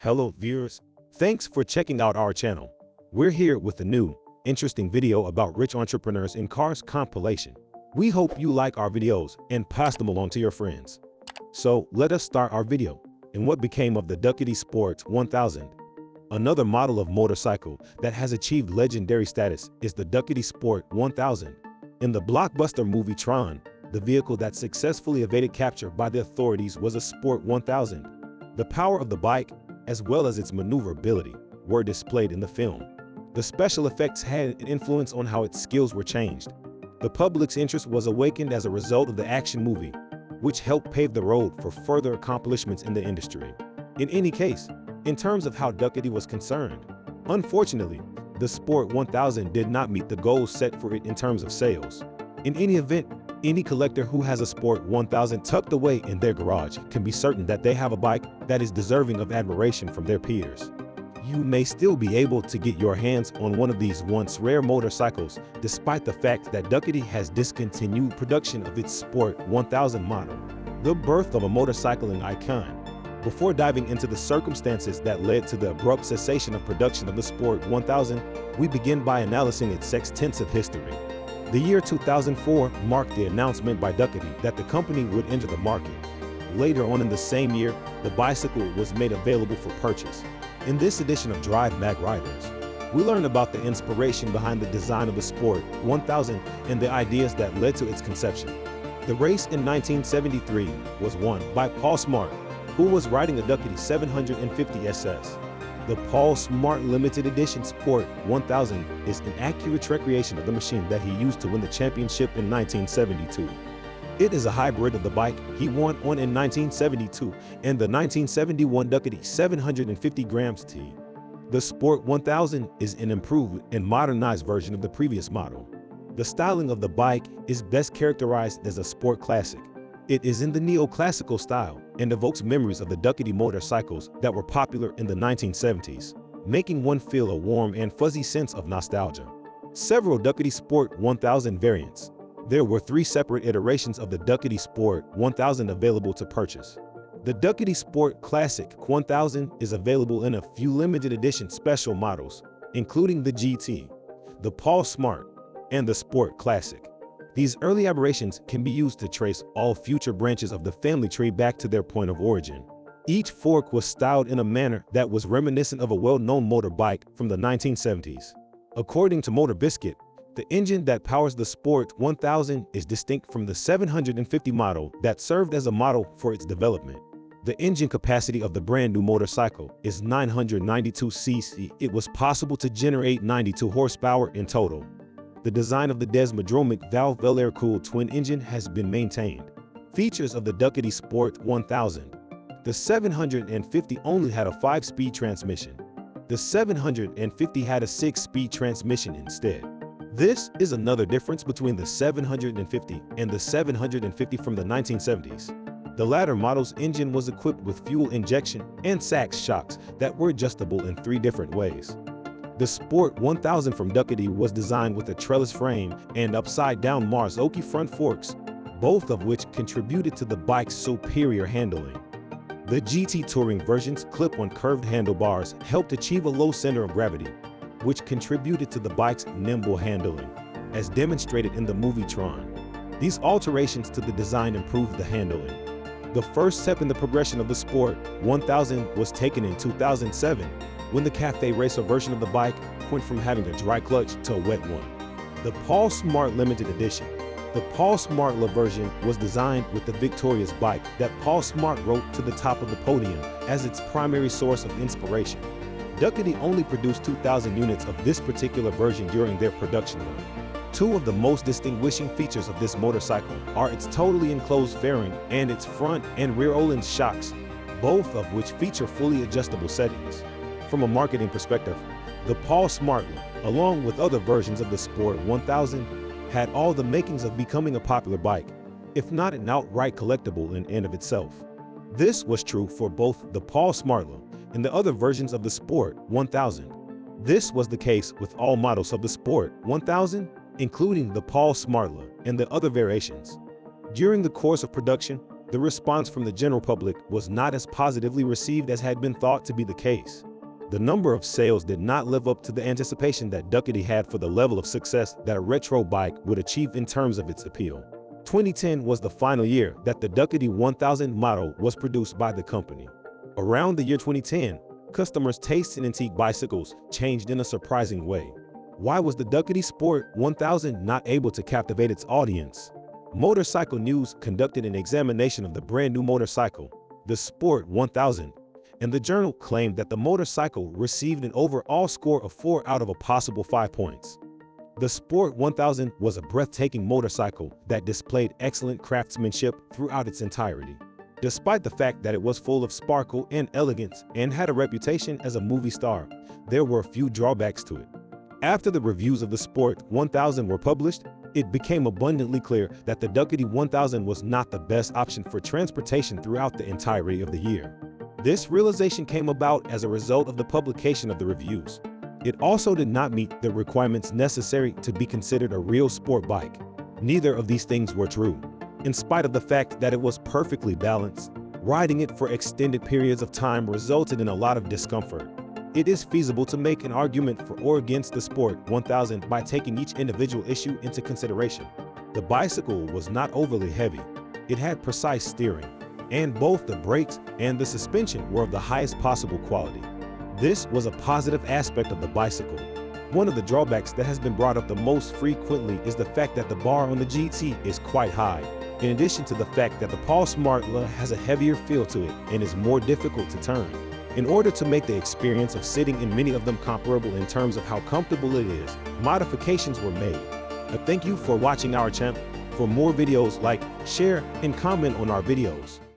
Hello viewers, thanks for checking out our channel. We're here with a new, interesting video about rich entrepreneurs in cars compilation. We hope you like our videos and pass them along to your friends. So let us start our video. And what became of the Ducati Sport 1000? Another model of motorcycle that has achieved legendary status is the Ducati Sport 1000. In the blockbuster movie TRON, the vehicle that successfully evaded capture by the authorities was a Sport 1000. The power of the bike, as well as its maneuverability, were displayed in the film. The special effects had an influence on how its skills were changed. The public's interest was awakened as a result of the action movie, which helped pave the road for further accomplishments in the industry. In any case, in terms of how Ducati was concerned, unfortunately, the Sport 1000 did not meet the goals set for it in terms of sales. In any event, any collector who has a Sport 1000 tucked away in their garage can be certain that they have a bike that is deserving of admiration from their peers. You may still be able to get your hands on one of these once rare motorcycles, despite the fact that Ducati has discontinued production of its Sport 1000 model. The birth of a motorcycling icon. Before diving into the circumstances that led to the abrupt cessation of production of the Sport 1000, we begin by analyzing its extensive history. The year 2004 marked the announcement by Ducati that the company would enter the market. Later on in the same year, the bicycle was made available for purchase. In this edition of Drive Mag Riders, we learn about the inspiration behind the design of the Sport 1000 and the ideas that led to its conception. The race in 1973 was won by Paul Smart, who was riding a Ducati 750 SS. The Paul Smart Limited Edition Sport 1000 is an accurate recreation of the machine that he used to win the championship in 1972. It is a hybrid of the bike he won on in 1972 and the 1971 Ducati 750 grams T. The Sport 1000 is an improved and modernized version of the previous model. The styling of the bike is best characterized as a sport classic. It is in the neoclassical style and evokes memories of the Ducati motorcycles that were popular in the 1970s, making one feel a warm and fuzzy sense of nostalgia. Several Ducati Sport 1000 variants. There were 3 separate iterations of the Ducati Sport 1000 available to purchase. The Ducati Sport Classic 1000 is available in a few limited edition special models, including the GT, the Paul Smart, and the Sport Classic. These early aberrations can be used to trace all future branches of the family tree back to their point of origin. Each fork was styled in a manner that was reminiscent of a well-known motorbike from the 1970s. According to Motor Biscuit, the engine that powers the Sport 1000 is distinct from the 750 model that served as a model for its development. The engine capacity of the brand new motorcycle is 992 cc. It was possible to generate 92 horsepower in total. The design of the Desmodromic valve air-cooled twin engine has been maintained. Features of the Ducati Sport 1000. The 750 only had a 5-speed transmission. The 750 had a 6-speed transmission instead. This is another difference between the 750 and the 750 from the 1970s. The latter model's engine was equipped with fuel injection and Sachs shocks that were adjustable in 3 different ways. The Sport 1000 from Ducati was designed with a trellis frame and upside-down Marzocchi front forks, both of which contributed to the bike's superior handling. The GT Touring version's clip-on curved handlebars helped achieve a low center of gravity, which contributed to the bike's nimble handling, as demonstrated in the movie TRON. These alterations to the design improved the handling. The first step in the progression of the Sport 1000 was taken in 2007, when the Cafe Racer version of the bike went from having a dry clutch to a wet one. The Paul Smart Limited Edition. The Paul Smart La version was designed with the victorious bike that Paul Smart wrote to the top of the podium as its primary source of inspiration. Ducati only produced 2,000 units of this particular version during their production run. 2 of the most distinguishing features of this motorcycle are its totally enclosed fairing and its front and rear Öhlins shocks, both of which feature fully adjustable settings. From a marketing perspective, the Paul Smart, along with other versions of the Sport 1000, had all the makings of becoming a popular bike, if not an outright collectible in and of itself. This was true for both the Paul Smart and the other versions of the Sport 1000. This was the case with all models of the Sport 1000, including the Paul Smart and the other variations. During the course of production, the response from the general public was not as positively received as had been thought to be the case. The number of sales did not live up to the anticipation that Ducati had for the level of success that a retro bike would achieve in terms of its appeal. 2010 was the final year that the Ducati 1000 model was produced by the company. Around the year 2010, customers' tastes in antique bicycles changed in a surprising way. Why was the Ducati Sport 1000 not able to captivate its audience? Motorcycle News conducted an examination of the brand new motorcycle, the Sport 1000, and the journal claimed that the motorcycle received an overall score of 4 out of a possible 5 points. The Sport 1000 was a breathtaking motorcycle that displayed excellent craftsmanship throughout its entirety. Despite the fact that it was full of sparkle and elegance and had a reputation as a movie star, there were a few drawbacks to it. After the reviews of the Sport 1000 were published, it became abundantly clear that the Ducati 1000 was not the best option for transportation throughout the entirety of the year. This realization came about as a result of the publication of the reviews. It also did not meet the requirements necessary to be considered a real sport bike. Neither of these things were true. In spite of the fact that it was perfectly balanced, riding it for extended periods of time resulted in a lot of discomfort. It is feasible to make an argument for or against the Sport 1000 by taking each individual issue into consideration. The bicycle was not overly heavy. It had precise steering, and both the brakes and the suspension were of the highest possible quality. This was a positive aspect of the bicycle. One of the drawbacks that has been brought up the most frequently is the fact that the bar on the GT is quite high, in addition to the fact that the Paul Smartla has a heavier feel to it and is more difficult to turn. In order to make the experience of sitting in many of them comparable in terms of how comfortable it is, modifications were made. Thank you for watching our channel. For more videos, like, share, and comment on our videos.